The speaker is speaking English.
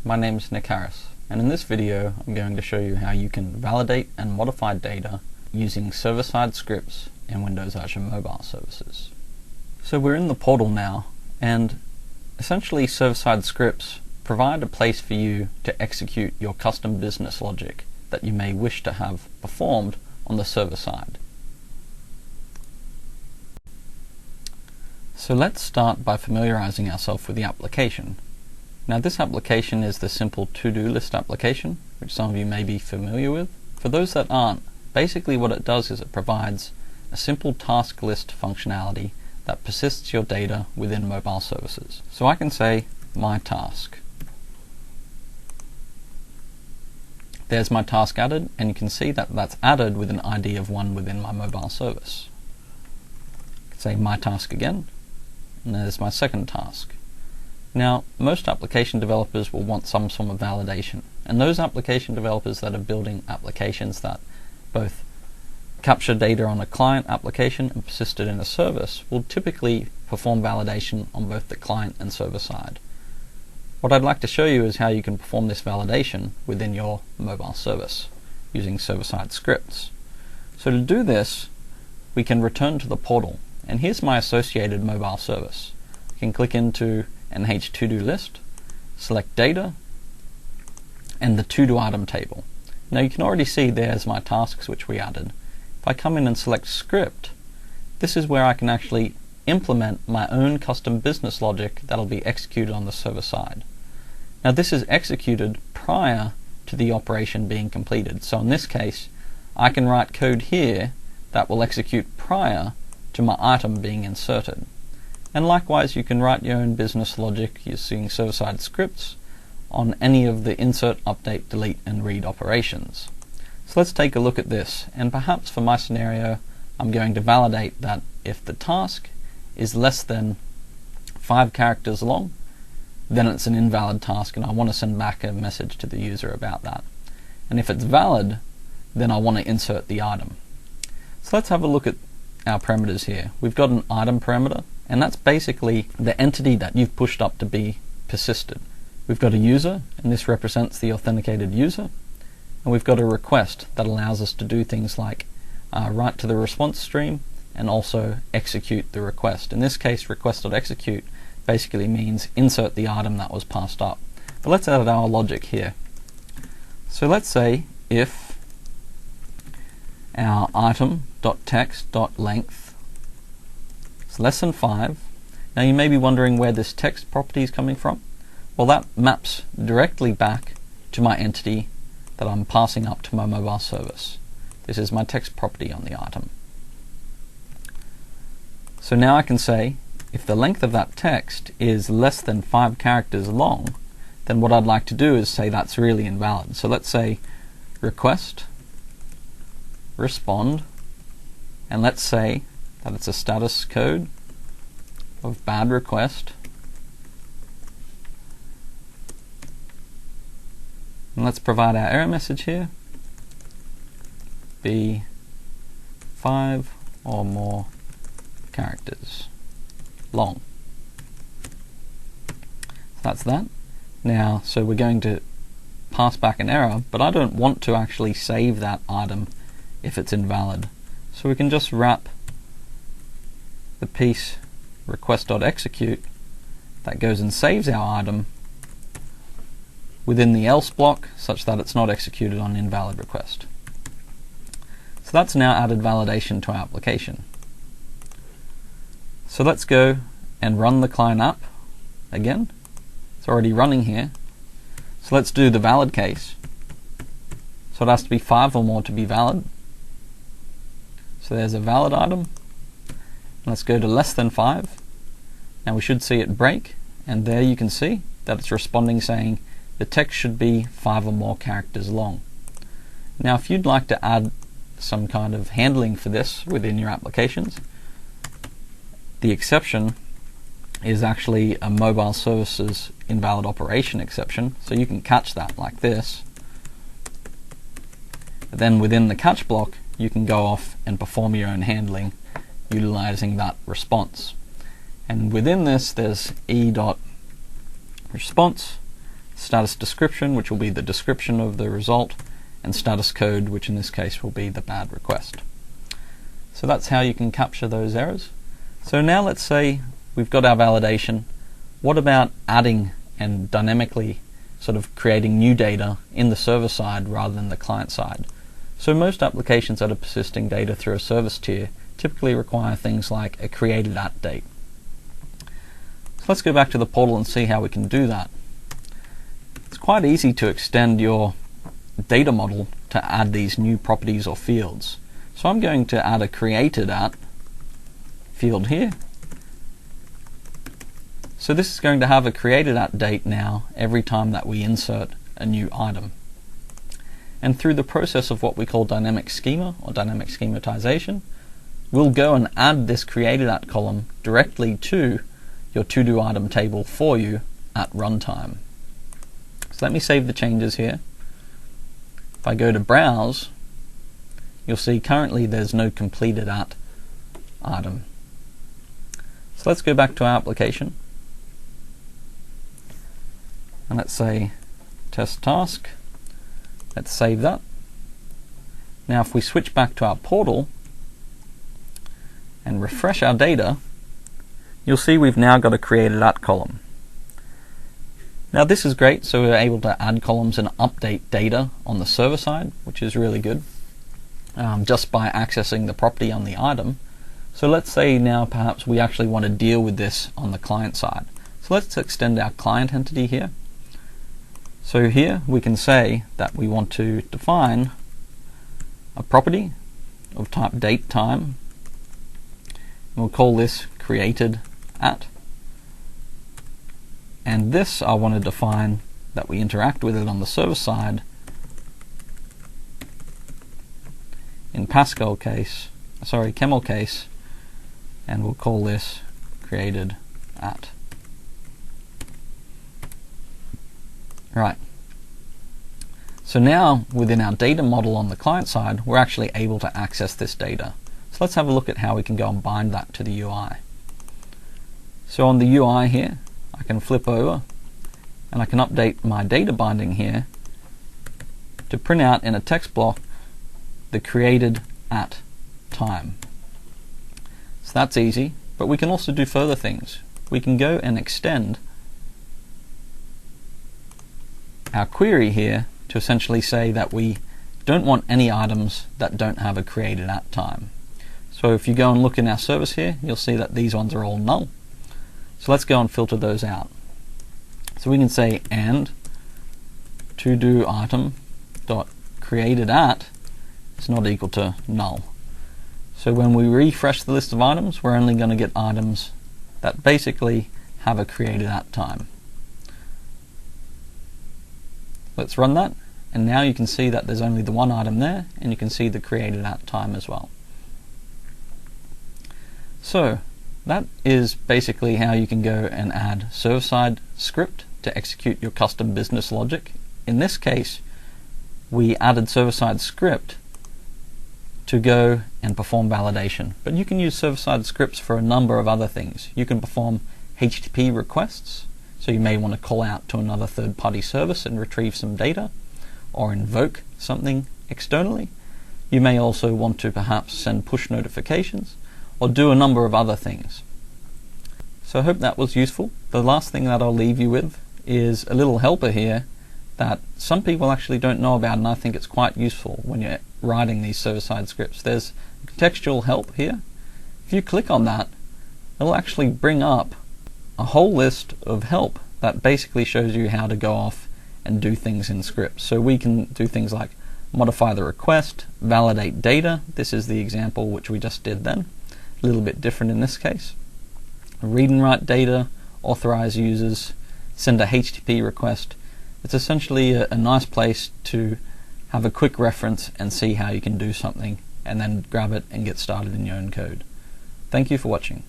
my name is Nick Harris, and in this video I'm going to show you how you can validate and modify data using server-side scripts in Windows Azure Mobile Services. So we're in the portal now, and essentially server-side scripts provide a place for you to execute your custom business logic that you may wish to have performed on the server side. So let's start by familiarizing ourselves with the application. Now this application is the simple to-do list application, which some of you may be familiar with. For those that aren't, basically what it does is it provides a simple task list functionality that persists your data within mobile services. So I can say my task. There's my task added, and you can see that that's added with an ID of 1 within my mobile service. I can say my task again, and there's my second task. Now, most application developers will want some form of validation, and those application developers that are building applications that both capture data on a client application and persist it in a service will typically perform validation on both the client and server side. What I'd like to show you is how you can perform this validation within your mobile service using server-side scripts. So to do this, we can return to the portal, and here's my associated mobile service. I can click into NH to-do list, select data, and the to-do item table. Now you can already see there's my tasks which we added. If I come in and select script, this is where I can actually implement my own custom business logic that'll be executed on the server side. Now this is executed prior to the operation being completed. So in this case, I can write code here that will execute prior to my item being inserted. And likewise, you can write your own business logic using server-side scripts on any of the insert, update, delete, and read operations. So let's take a look at this, and perhaps for my scenario, I'm going to validate that if the task is less than 5 characters long, then it's an invalid task, and I want to send back a message to the user about that. And if it's valid, then I want to insert the item. So let's have a look at our parameters here. We've got an item parameter, and that's basically the entity that you've pushed up to be persisted. We've got a user, and this represents the authenticated user, and we've got a request that allows us to do things like write to the response stream and also execute the request. In this case, request.execute basically means insert the item that was passed up. But let's add our logic here. So let's say if our item.text.length is less than 5. Now you may be wondering where this text property is coming from. Well, that maps directly back to my entity that I'm passing up to my mobile service. This is my text property on the item. So now I can say if the length of that text is less than 5 characters long, then what I'd like to do is say that's really invalid. So let's say request respond, and let's say that it's a status code of bad request. And let's provide our error message here. Be 5 or more characters long. So that's that. Now, so we're going to pass back an error, but I don't want to actually save that item if it's invalid. So we can just wrap the piece request.execute that goes and saves our item within the else block such that it's not executed on invalid request. So that's now added validation to our application. So let's go and run the client app again. It's already running here. So let's do the valid case. So it has to be 5 or more to be valid. So there's a valid item. Let's go to less than 5. Now we should see it break, and there you can see that it's responding saying the text should be 5 or more characters long. Now if you'd like to add some kind of handling for this within your applications, the exception is actually a mobile services invalid operation exception, so you can catch that like this. Then within the catch block you can go off and perform your own handling utilizing that response. And within this there's e.response, status description, which will be the description of the result, and status code, which in this case will be the bad request. So that's how you can capture those errors. So now let's say we've got our validation. What about adding and dynamically sort of creating new data in the server side rather than the client side? So most applications that are persisting data through a service tier typically require things like a created at date. So let's go back to the portal and see how we can do that. It's quite easy to extend your data model to add these new properties or fields. So I'm going to add a created at field here. So this is going to have a created at date now every time that we insert a new item. And through the process of what we call dynamic schema or dynamic schematization, we'll go and add this created at column directly to your to-do item table for you at runtime. So let me save the changes here. If I go to browse, you'll see currently there's no completed at item. So let's go back to our application. And let's say test task. Let's save that. Now if we switch back to our portal and refresh our data, you'll see we've now got a created at column. Now this is great, so we're able to add columns and update data on the server side, which is really good, just by accessing the property on the item. So let's say now perhaps we actually want to deal with this on the client side. So let's extend our client entity here. So here we can say that we want to define a property of type date time. We'll call this created at. And this I want to define that we interact with it on the server side in Pascal case, Camel case, and we'll call this created at. Right. So now within our data model on the client side, we're actually able to access this data. So let's have a look at how we can go and bind that to the UI. So on the UI here, I can flip over and I can update my data binding here to print out in a text block the created at time. So that's easy, but we can also do further things. We can go and extend our query here to essentially say that we don't want any items that don't have a created at time. So if you go and look in our service here, you'll see that these ones are all null. So let's go and filter those out. So we can say and to-do item dot created at is not equal to null. So when we refresh the list of items, we're only going to get items that basically have a created at time. Let's run that, and now you can see that there's only the one item there, and you can see the created at time as well. So that is basically how you can go and add server-side script to execute your custom business logic. In this case, we added server-side script to go and perform validation, but you can use server-side scripts for a number of other things. You can perform HTTP requests, so you may want to call out to another third-party service and retrieve some data, or invoke something externally. You may also want to perhaps send push notifications, or do a number of other things. So I hope that was useful. The last thing that I'll leave you with is a little helper here that some people actually don't know about, and I think it's quite useful when you're writing these server-side scripts. There's contextual help here. If you click on that, it'll actually bring up a whole list of help that basically shows you how to go off and do things in scripts. So we can do things like modify the request, validate data. This is the example which we just did then. A little bit different in this case. Read and write data, authorize users, send a HTTP request. It's essentially a nice place to have a quick reference and see how you can do something, and then grab it and get started in your own code. Thank you for watching.